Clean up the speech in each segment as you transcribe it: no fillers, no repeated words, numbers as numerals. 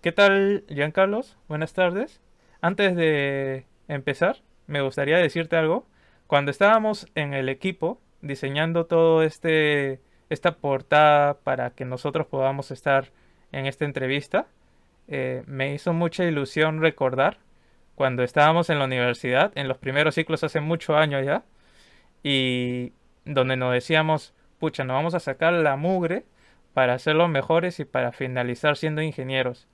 ¿Qué tal, Giancarlos? Buenas tardes. Antes de empezar, me gustaría decirte algo. Cuando estábamos en el equipo diseñando esta portada para que nosotros podamos estar en esta entrevista, me hizo mucha ilusión recordar cuando estábamos en la universidad, en los primeros ciclos hace muchos años ya, y donde nos decíamos, pucha, nos vamos a sacar la mugre para ser los mejores y para finalizar siendo ingenieros.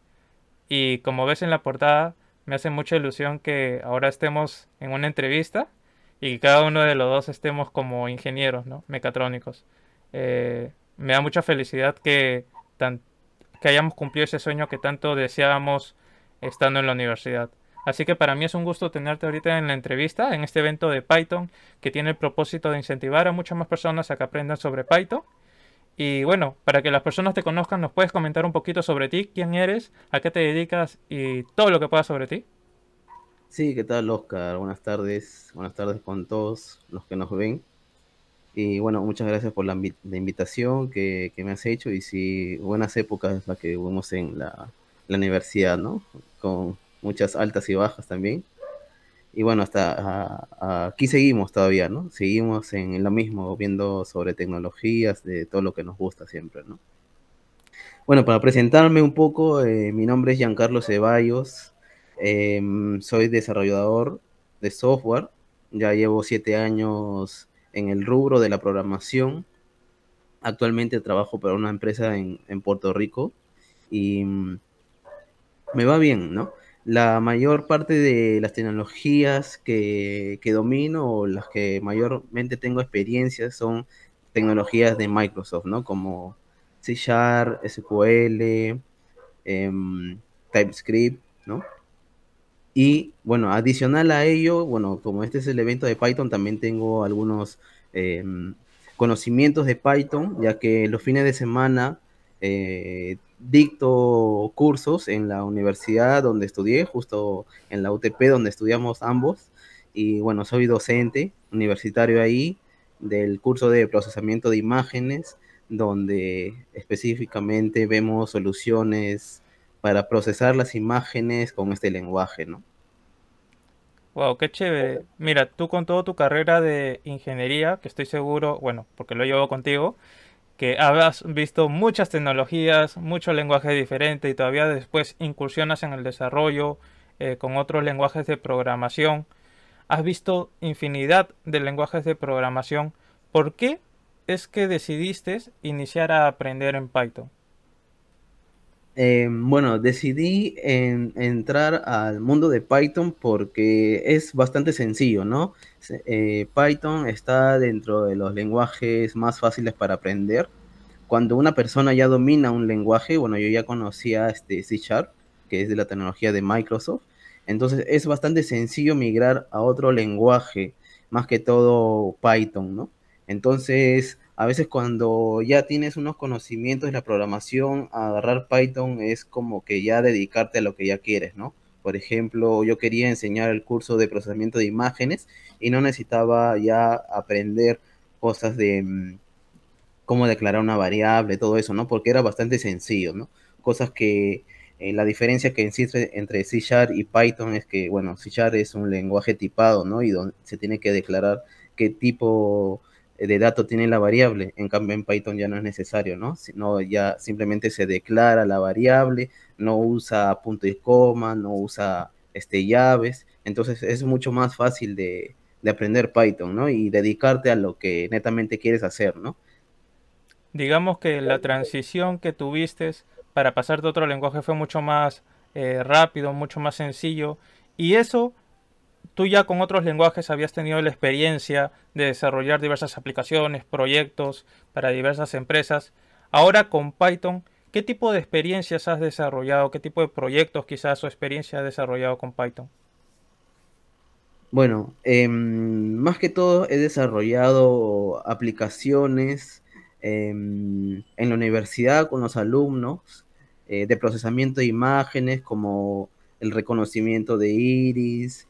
Y como ves en la portada, me hace mucha ilusión que ahora estemos en una entrevista y que cada uno de los dos estemos como ingenieros, ¿no? Mecatrónicos. Me da mucha felicidad que hayamos cumplido ese sueño que tanto deseábamos estando en la universidad. Así que para mí es un gusto tenerte ahorita en la entrevista, en este evento de Python, que tiene el propósito de incentivar a muchas más personas a que aprendan sobre Python y bueno, para que las personas te conozcan, ¿nos puedes comentar un poquito sobre ti? ¿Quién eres? ¿A qué te dedicas? Y todo lo que puedas sobre ti. Sí, ¿qué tal, Oscar? Buenas tardes con todos los que nos ven. Y bueno, muchas gracias por la invitación que me has hecho. Y sí, buenas épocas las que vivimos en la universidad, ¿no? Con muchas altas y bajas también. Y bueno, aquí seguimos todavía, ¿no? Seguimos en lo mismo, viendo sobre tecnologías, de todo lo que nos gusta siempre, ¿no? Bueno, para presentarme un poco, mi nombre es Giancarlo Ceballos, soy desarrollador de software, ya llevo 7 años en el rubro de la programación, actualmente trabajo para una empresa en Puerto Rico y me va bien, ¿no? La mayor parte de las tecnologías que domino o las que mayormente tengo experiencia son tecnologías de Microsoft, ¿no? Como C Sharp, SQL, TypeScript, ¿no? Y bueno, adicional a ello, bueno, como este es el evento de Python, también tengo algunos conocimientos de Python, ya que los fines de semana dicto cursos en la universidad donde estudié, justo en la UTP donde estudiamos ambos. Y bueno, soy docente universitario ahí del curso de procesamiento de imágenes, donde específicamente vemos soluciones para procesar las imágenes con este lenguaje, ¿no? Wow, qué chévere. Mira, tú con toda tu carrera de ingeniería, que estoy seguro, bueno, porque lo llevo contigo, que has visto muchas tecnologías, muchos lenguajes diferentes y todavía después incursionas en el desarrollo con otros lenguajes de programación. Has visto infinidad de lenguajes de programación. ¿Por qué es que decidiste iniciar a aprender en Python? Bueno, decidí entrar al mundo de Python porque es bastante sencillo, ¿no? Python está dentro de los lenguajes más fáciles para aprender. Cuando una persona ya domina un lenguaje, bueno, yo ya conocía este C Sharp, que es de la tecnología de Microsoft, entonces es bastante sencillo migrar a otro lenguaje, más que todo Python, ¿no? Entonces, a veces cuando ya tienes unos conocimientos de la programación, agarrar Python es como que ya dedicarte a lo que ya quieres, ¿no? Por ejemplo, yo quería enseñar el curso de procesamiento de imágenes y no necesitaba ya aprender cosas de cómo declarar una variable, todo eso, ¿no? Porque era bastante sencillo, ¿no? Cosas que la diferencia que existe entre C Sharp y Python es que, bueno, C Sharp es un lenguaje tipado, ¿no? Y donde se tiene que declarar qué tipo de dato tiene la variable. En cambio, en Python ya no es necesario, ¿no? Sino ya simplemente se declara la variable, no usa punto y coma, no usa llaves. Entonces es mucho más fácil de aprender Python, ¿no? Y dedicarte a lo que netamente quieres hacer, ¿no? Digamos que la transición que tuviste para pasar de otro lenguaje fue mucho más rápido, mucho más sencillo. Y eso, tú ya con otros lenguajes habías tenido la experiencia de desarrollar diversas aplicaciones, proyectos para diversas empresas. Ahora con Python, ¿qué tipo de experiencias has desarrollado? ¿Qué tipo de proyectos quizás o experiencia has desarrollado con Python? Bueno, más que todo he desarrollado aplicaciones en la universidad con los alumnos de procesamiento de imágenes como el reconocimiento de iris,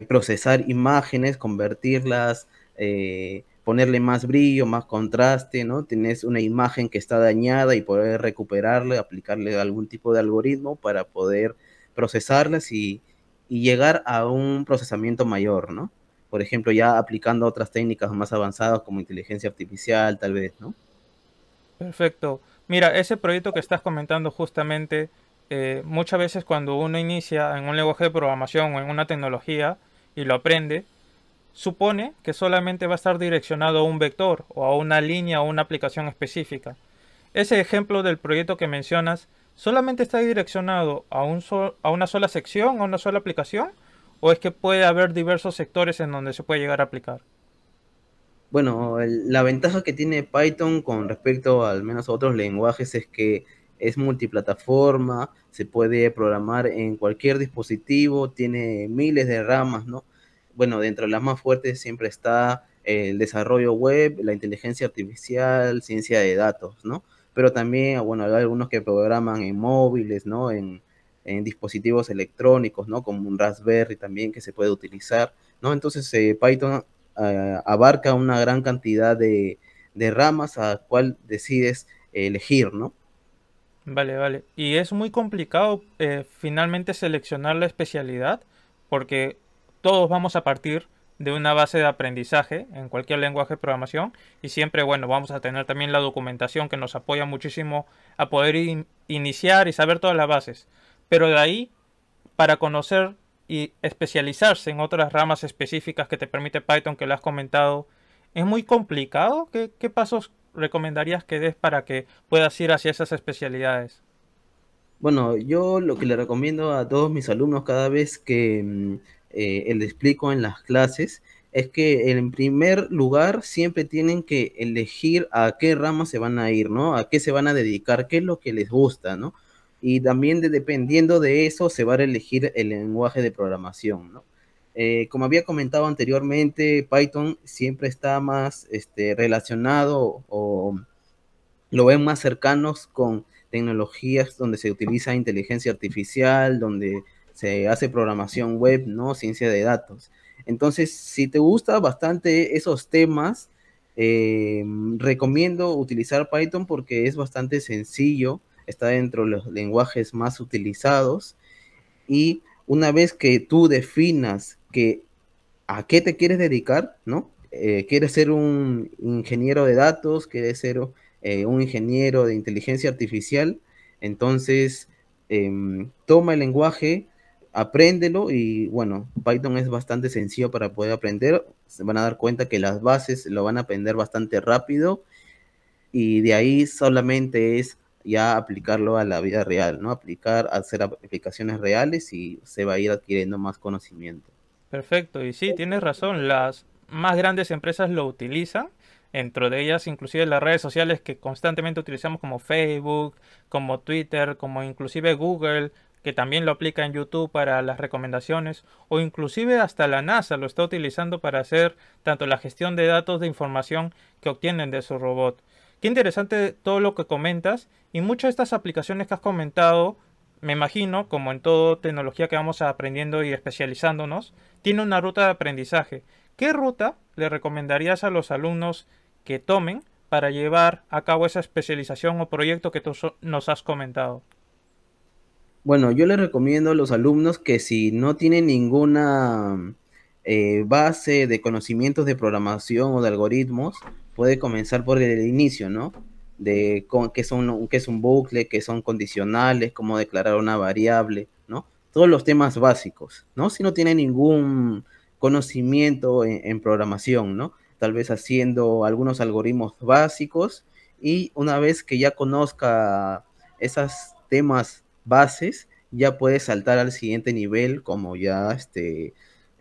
procesar imágenes, convertirlas, ponerle más brillo, más contraste, ¿no? Tienes una imagen que está dañada y poder recuperarla, aplicarle algún tipo de algoritmo para poder procesarlas y llegar a un procesamiento mayor, ¿no? Por ejemplo, ya aplicando otras técnicas más avanzadas como inteligencia artificial, tal vez, ¿no? Perfecto. Mira, ese proyecto que estás comentando justamente, muchas veces cuando uno inicia en un lenguaje de programación o en una tecnología y lo aprende, supone que solamente va a estar direccionado a un vector o a una línea o una aplicación específica. Ese ejemplo del proyecto que mencionas, ¿solamente está direccionado a, a una sola sección, a una sola aplicación? ¿O es que puede haber diversos sectores en donde se puede llegar a aplicar? Bueno, la ventaja que tiene Python con respecto al menos a otros lenguajes es que es multiplataforma, se puede programar en cualquier dispositivo, tiene miles de ramas, ¿no? Bueno, dentro de las más fuertes siempre está el desarrollo web, la inteligencia artificial, ciencia de datos, ¿no? Pero también, bueno, hay algunos que programan en móviles, ¿no? En dispositivos electrónicos, ¿no? Como un Raspberry también que se puede utilizar, ¿no? Entonces, Python abarca una gran cantidad de ramas a cual decides elegir, ¿no? Vale, vale. Y es muy complicado finalmente seleccionar la especialidad porque todos vamos a partir de una base de aprendizaje en cualquier lenguaje de programación y siempre, bueno, vamos a tener también la documentación que nos apoya muchísimo a poder iniciar y saber todas las bases. Pero de ahí, para conocer y especializarse en otras ramas específicas que te permite Python, que lo has comentado, es muy complicado. ¿Qué pasos recomendarías que des para que puedas ir hacia esas especialidades? Bueno, yo lo que le recomiendo a todos mis alumnos cada vez que les explico en las clases es que en primer lugar siempre tienen que elegir a qué rama se van a ir, ¿no? A qué se van a dedicar, qué es lo que les gusta, ¿no? Y también dependiendo de eso se va a elegir el lenguaje de programación, ¿no? Como había comentado anteriormente, Python siempre está más relacionado o lo ven más cercanos con tecnologías donde se utiliza inteligencia artificial, donde se hace programación web, ¿no? Ciencia de datos. Entonces, si te gusta bastante esos temas, recomiendo utilizar Python porque es bastante sencillo, está dentro de los lenguajes más utilizados y una vez que tú definas que a qué te quieres dedicar, ¿no? ¿Quieres ser un ingeniero de datos? ¿Quieres ser un ingeniero de inteligencia artificial? Entonces, toma el lenguaje, apréndelo y bueno, Python es bastante sencillo para poder aprender. Se van a dar cuenta que las bases lo van a aprender bastante rápido y de ahí solamente es ya aplicarlo a la vida real, ¿no? Aplicar, hacer aplicaciones reales y se va a ir adquiriendo más conocimiento. Perfecto, y sí, tienes razón, las más grandes empresas lo utilizan, dentro de ellas inclusive las redes sociales que constantemente utilizamos como Facebook, como Twitter, como inclusive Google, que también lo aplica en YouTube para las recomendaciones, o inclusive hasta la NASA lo está utilizando para hacer tanto la gestión de datos de información que obtienen de su robot. Qué interesante todo lo que comentas, y muchas de estas aplicaciones que has comentado, me imagino, como en toda tecnología que vamos aprendiendo y especializándonos, tiene una ruta de aprendizaje. ¿Qué ruta le recomendarías a los alumnos que tomen para llevar a cabo esa especialización o proyecto que tú nos has comentado? Bueno, yo les recomiendo a los alumnos que si no tienen ninguna base de conocimientos de programación o de algoritmos, puede comenzar por el inicio, ¿no? Qué es un bucle, qué son condicionales, cómo declarar una variable, ¿no? Todos los temas básicos, ¿no? Si no tiene ningún conocimiento en programación, ¿no? Tal vez haciendo algunos algoritmos básicos y una vez que ya conozca esos temas bases, ya puede saltar al siguiente nivel, como ya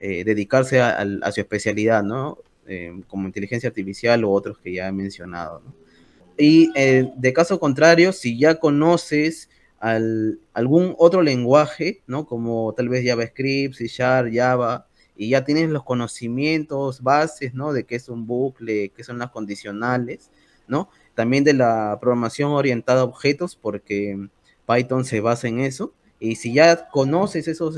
dedicarse a su especialidad, ¿no? Como inteligencia artificial u otros que ya he mencionado, ¿no? Y de caso contrario, si ya conoces algún otro lenguaje, ¿no? Como tal vez JavaScript, C Sharp, Java, y ya tienes los conocimientos bases, ¿no? De qué es un bucle, qué son las condicionales, ¿no? También de la programación orientada a objetos, porque Python se basa en eso. Y si ya conoces esos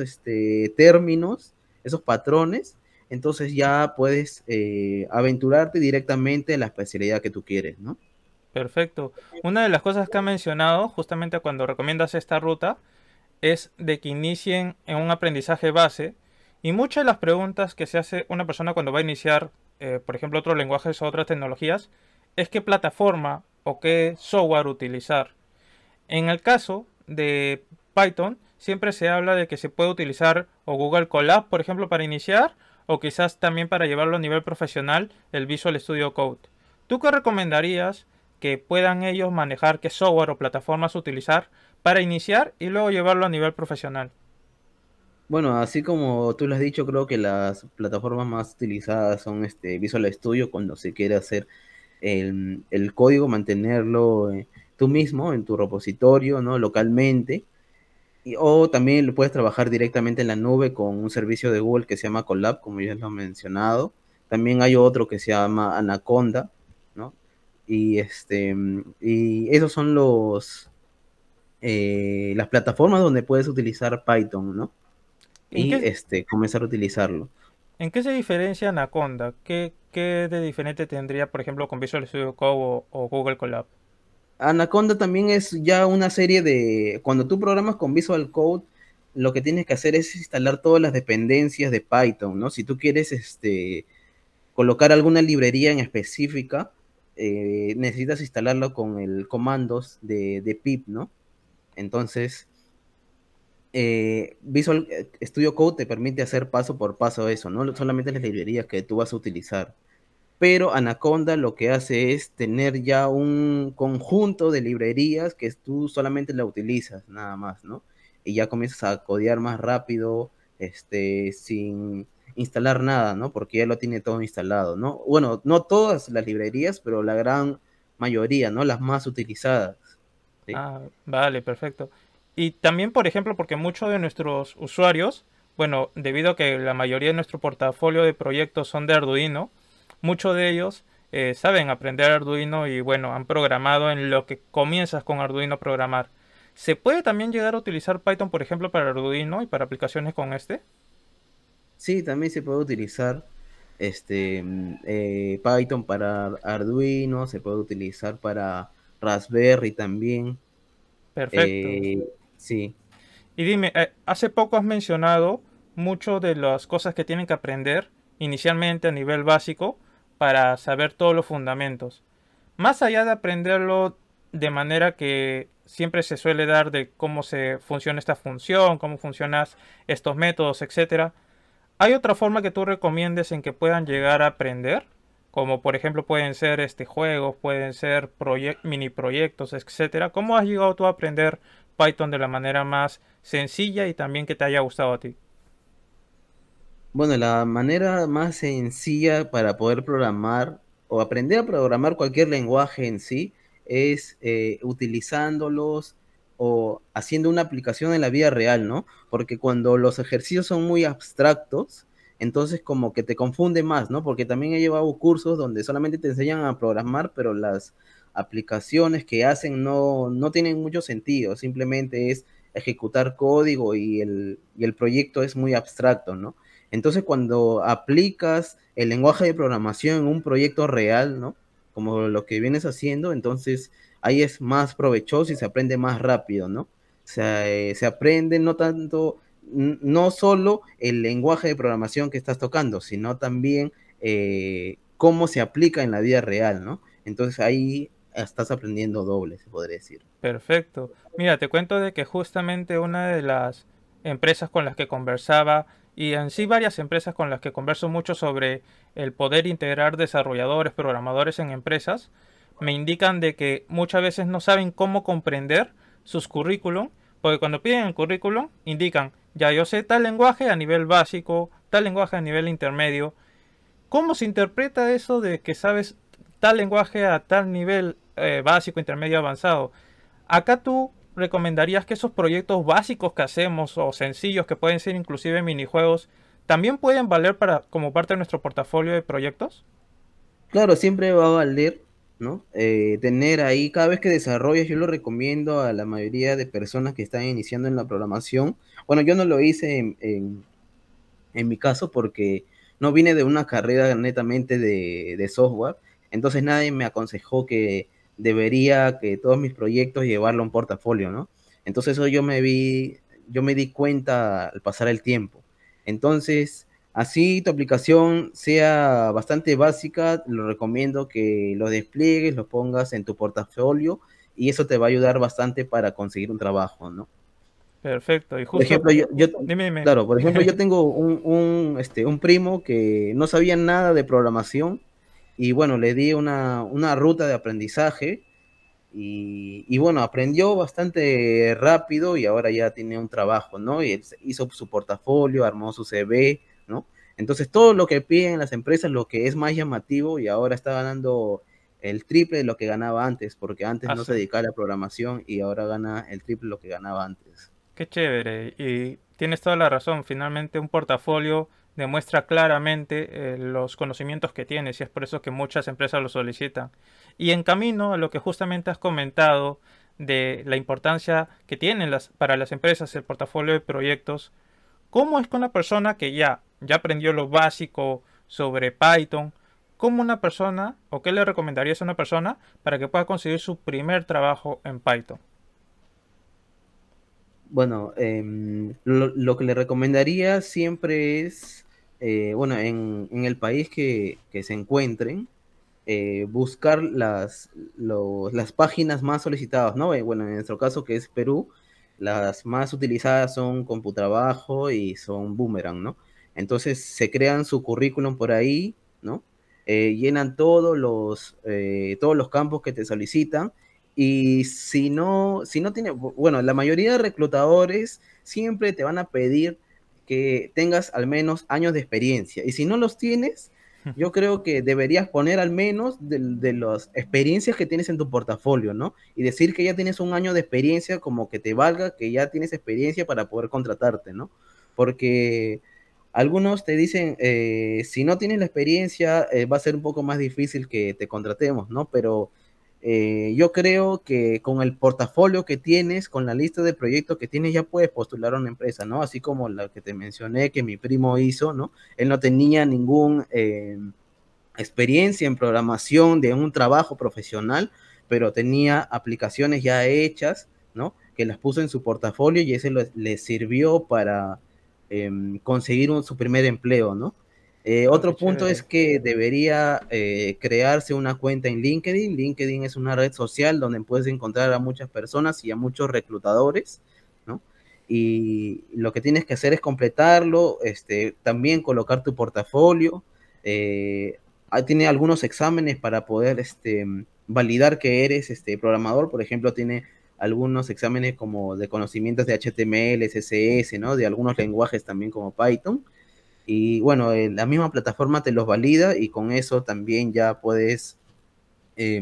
términos, esos patrones, entonces ya puedes aventurarte directamente a la especialidad que tú quieres, ¿no? Perfecto. Una de las cosas que ha mencionado, justamente cuando recomiendas esta ruta, es de que inicien en un aprendizaje base y muchas de las preguntas que se hace una persona cuando va a iniciar, por ejemplo, otros lenguajes o otras tecnologías, es qué plataforma o qué software utilizar. En el caso de Python, siempre se habla de que se puede utilizar o Google Colab, por ejemplo, para iniciar, o quizás también para llevarlo a nivel profesional, el Visual Studio Code. ¿Tú qué recomendarías que puedan ellos manejar qué software o plataformas utilizar para iniciar y luego llevarlo a nivel profesional? Bueno, así como tú lo has dicho, creo que las plataformas más utilizadas son Visual Studio cuando se quiere hacer el código, mantenerlo tú mismo en tu repositorio, ¿no? Localmente. O también lo puedes trabajar directamente en la nube con un servicio de Google que se llama Colab, como ya lo he mencionado. También hay otro que se llama Anaconda, ¿no? Y esos son las plataformas donde puedes utilizar Python, ¿no? ¿En Y qué, comenzar a utilizarlo. en qué se diferencia Anaconda? ¿Qué de diferente tendría, por ejemplo, con Visual Studio Code o Google Colab? Anaconda también es ya una serie de, cuando tú programas con Visual Code, lo que tienes que hacer es instalar todas las dependencias de Python, ¿no? Si tú quieres colocar alguna librería en específica, necesitas instalarlo con el comandos de pip, ¿no? Entonces, Visual Studio Code te permite hacer paso por paso eso, ¿no? Solamente las librerías que tú vas a utilizar. Pero Anaconda lo que hace es tener ya un conjunto de librerías que tú solamente la utilizas, nada más, ¿no? Y ya comienzas a codear más rápido, sin instalar nada, ¿no? Porque ya lo tiene todo instalado, ¿no? Bueno, no todas las librerías, pero la gran mayoría, ¿no? Las más utilizadas, ¿sí? Ah, vale, perfecto. Y también, por ejemplo, porque muchos de nuestros usuarios, bueno, debido a que la mayoría de nuestro portafolio de proyectos son de Arduino, muchos de ellos saben aprender Arduino y, bueno, han programado en lo que comienzas con Arduino a programar. ¿Se puede también llegar a utilizar Python, por ejemplo, para Arduino y para aplicaciones con este? Sí, también se puede utilizar Python para Arduino, se puede utilizar para Raspberry también. Perfecto. Eh, sí, Y dime, hace poco has mencionado mucho de las cosas que tienen que aprender inicialmente a nivel básico para saber todos los fundamentos. Más allá de aprenderlo de manera que siempre se suele dar de cómo se funciona esta función, cómo funcionan estos métodos, etcétera, ¿hay otra forma que tú recomiendes en que puedan llegar a aprender? Como por ejemplo pueden ser juegos, pueden ser mini proyectos, etcétera. ¿Cómo has llegado tú a aprender Python de la manera más sencilla y también que te haya gustado a ti? bueno, la manera más sencilla para poder programar o aprender a programar cualquier lenguaje en sí es utilizándolos o haciendo una aplicación en la vida real, ¿no? Porque cuando los ejercicios son muy abstractos, entonces como que te confunde más, ¿no? Porque también he llevado cursos donde solamente te enseñan a programar, pero las aplicaciones que hacen no tienen mucho sentido, simplemente es ejecutar código y el proyecto es muy abstracto, ¿no? Entonces, cuando aplicas el lenguaje de programación en un proyecto real, ¿no? Como lo que vienes haciendo, entonces ahí es más provechoso y se aprende más rápido, ¿no? O sea, se aprende no tanto, no solo el lenguaje de programación que estás tocando, sino también cómo se aplica en la vida real, ¿no? Entonces ahí estás aprendiendo doble, se podría decir. Perfecto. Mira, te cuento de que justamente una de las empresas con las que conversaba y en sí varias empresas con las que converso mucho sobre el poder integrar desarrolladores, programadores en empresas, me indican de que muchas veces no saben cómo comprender sus currículum, porque cuando piden el currículum indican, ya yo sé tal lenguaje a nivel básico, tal lenguaje a nivel intermedio. ¿Cómo se interpreta eso de que sabes tal lenguaje a tal nivel básico, intermedio, avanzado? Acá tú recomendarías que esos proyectos básicos que hacemos o sencillos que pueden ser inclusive minijuegos también pueden valer para como parte de nuestro portafolio de proyectos. Claro, siempre va a valer, ¿no? Tener ahí, cada vez que desarrolles, yo lo recomiendo a la mayoría de personas que están iniciando en la programación. Bueno, yo no lo hice en mi caso porque no vine de una carrera netamente de software, entonces nadie me aconsejó que debería que todos mis proyectos llevarlo a un portafolio, ¿no? Entonces eso yo me di cuenta al pasar el tiempo. Entonces, así tu aplicación sea bastante básica, lo recomiendo que lo despliegues, lo pongas en tu portafolio y eso te va a ayudar bastante para conseguir un trabajo, ¿no? Perfecto. Y Por justo, ejemplo, dime, dime. claro, por ejemplo, yo tengo un primo que no sabía nada de programación y bueno, le di una ruta de aprendizaje y bueno, aprendió bastante rápido y ahora ya tiene un trabajo, ¿no? Y él hizo su portafolio, armó su CV, ¿no? Entonces, todo lo que piden las empresas, lo que es más llamativo y ahora está ganando el triple de lo que ganaba antes, porque antes no se Asu, dedicaba a la programación y ahora gana el triple de lo que ganaba antes. qué chévere. Y tienes toda la razón. Finalmente, un portafolio demuestra claramente los conocimientos que tienes y es por eso que muchas empresas lo solicitan. Y en camino a lo que justamente has comentado de la importancia que tienen para las empresas el portafolio de proyectos, ¿cómo es con una persona que ya aprendió lo básico sobre Python? ¿Cómo una persona, o qué le recomendarías a una persona para que pueda conseguir su primer trabajo en Python? Bueno, lo que le recomendaría siempre es, bueno, en el país que se encuentren, buscar las páginas más solicitadas, ¿no? Bueno, en nuestro caso que es Perú, las más utilizadas son Computrabajo y son Boomerang, ¿no? Entonces se crean su currículum por ahí, ¿no? Llenan todos los campos que te solicitan y si no tiene, bueno, la mayoría de reclutadores siempre te van a pedir que tengas al menos años de experiencia y si no los tienes, yo creo que deberías poner al menos de las experiencias que tienes en tu portafolio, ¿no? Y decir que ya tienes un año de experiencia como que te valga que ya tienes experiencia para poder contratarte, ¿no? Porque algunos te dicen, si no tienes la experiencia, va a ser un poco más difícil que te contratemos, ¿no? Pero yo creo que con el portafolio que tienes, con la lista de proyectos que tienes, ya puedes postular a una empresa, ¿no? Así como la que te mencioné que mi primo hizo, ¿no? Él no tenía ningún experiencia en programación de un trabajo profesional, pero tenía aplicaciones ya hechas, ¿no? Que las puso en su portafolio y ese le sirvió para conseguir su primer empleo, ¿no? Oh, qué Otro punto es chévere. que debería crearse una cuenta en LinkedIn. LinkedIn es una red social donde puedes encontrar a muchas personas y a muchos reclutadores, ¿no? Y lo que tienes que hacer es completarlo, también colocar tu portafolio, tiene algunos exámenes para poder validar que eres programador. Por ejemplo, tiene algunos exámenes como de conocimientos de HTML, CSS, ¿no? De algunos lenguajes también como Python. Y bueno, la misma plataforma te los valida y con eso también ya puedes eh,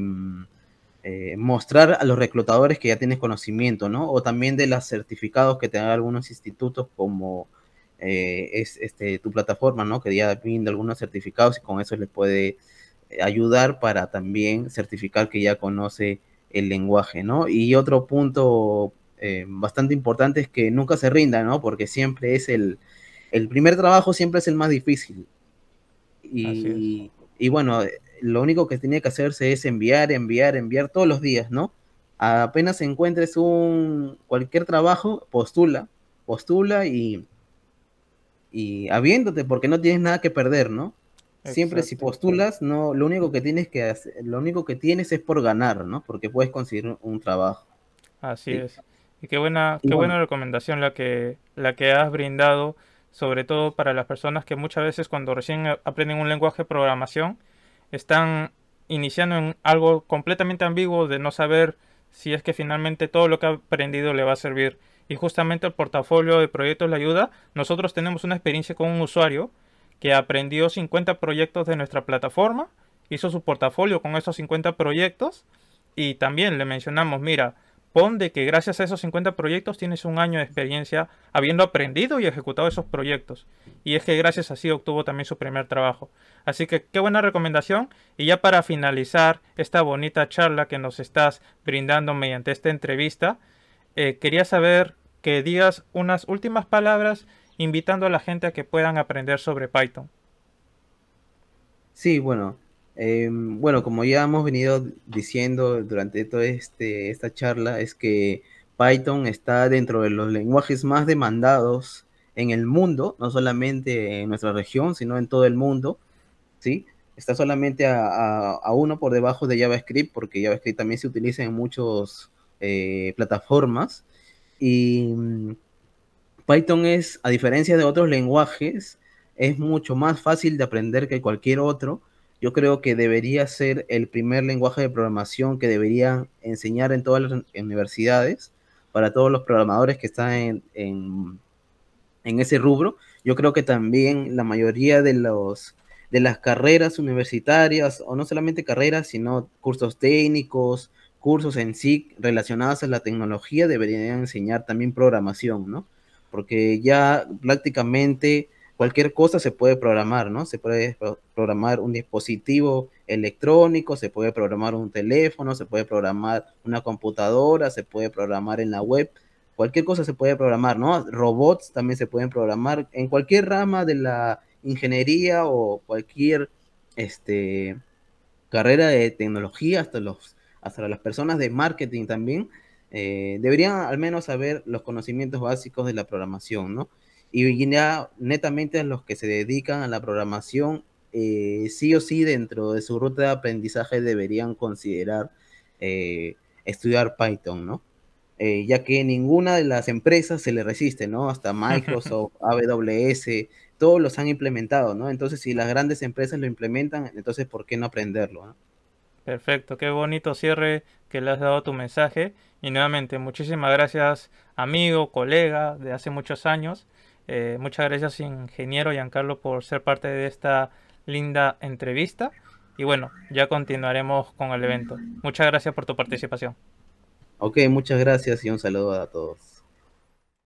mostrar a los reclutadores que ya tienes conocimiento, ¿no? O también de los certificados que te dan algunos institutos como es tu plataforma, ¿no? Que ya brinda algunos certificados y con eso les puede ayudar para también certificar que ya conoce el lenguaje, ¿no? Y otro punto bastante importante es que nunca se rinda, ¿no? Porque siempre es el primer trabajo siempre es el más difícil. Así es. Y bueno, lo único que tenía que hacerse es enviar todos los días, ¿no? Apenas encuentres cualquier trabajo, postula y habiéndote, porque no tienes nada que perder, ¿no? Siempre si Exacto. postulas, no, lo único que tienes que hacer, lo único que tienes es por ganar, ¿no? Porque puedes conseguir un trabajo, Así ¿sí? es. Y Y qué bueno, buena recomendación la que has brindado, sobre todo para las personas que muchas veces cuando recién aprenden un lenguaje de programación, están iniciando en algo completamente ambiguo de no saber si es que finalmente todo lo que ha aprendido le va a servir. Y justamente el portafolio de proyectos le ayuda. Nosotros tenemos una experiencia con un usuario que aprendió 50 proyectos de nuestra plataforma, hizo su portafolio con esos 50 proyectos y también le mencionamos, mira, pon de que gracias a esos 50 proyectos tienes un año de experiencia habiendo aprendido y ejecutado esos proyectos. Y es que gracias a sí obtuvo también su primer trabajo. Así que qué buena recomendación. Y ya para finalizar esta bonita charla que nos estás brindando mediante esta entrevista, quería saber que digas unas últimas palabras invitando a la gente a que puedan aprender sobre Python. Sí, bueno, bueno, como ya hemos venido diciendo durante toda esta charla, es que Python está dentro de los lenguajes más demandados en el mundo, no solamente en nuestra región, sino en todo el mundo, ¿sí? Está solamente a uno por debajo de JavaScript, porque JavaScript también se utiliza en muchas plataformas. Y Python es, a diferencia de otros lenguajes, es mucho más fácil de aprender que cualquier otro. Yo creo que debería ser el primer lenguaje de programación que deberían enseñar en todas las universidades para todos los programadores que están en ese rubro. Yo creo que también la mayoría de las carreras universitarias, o no solamente carreras, sino cursos técnicos, cursos en sí relacionados a la tecnología, deberían enseñar también programación, ¿no? Porque ya prácticamente cualquier cosa se puede programar, ¿no? Se puede programar un dispositivo electrónico, se puede programar un teléfono, se puede programar una computadora, se puede programar en la web, cualquier cosa se puede programar, ¿no? Robots también se pueden programar en cualquier rama de la ingeniería o cualquier este, carrera de tecnología, hasta las personas de marketing también, deberían al menos saber los conocimientos básicos de la programación, ¿no? Y ya netamente a los que se dedican a la programación, sí o sí dentro de su ruta de aprendizaje deberían considerar estudiar Python, ¿no? Ya que ninguna de las empresas se le resiste, ¿no? Hasta Microsoft, AWS, todos los han implementado, ¿no? Entonces, si las grandes empresas lo implementan, entonces, ¿por qué no aprenderlo, ¿no? Perfecto, qué bonito cierre que le has dado a tu mensaje. Y nuevamente, muchísimas gracias, amigo, colega de hace muchos años. Muchas gracias, ingeniero Giancarlo, por ser parte de esta linda entrevista. Y bueno, ya continuaremos con el evento. Muchas gracias por tu participación. Ok, muchas gracias y un saludo a todos.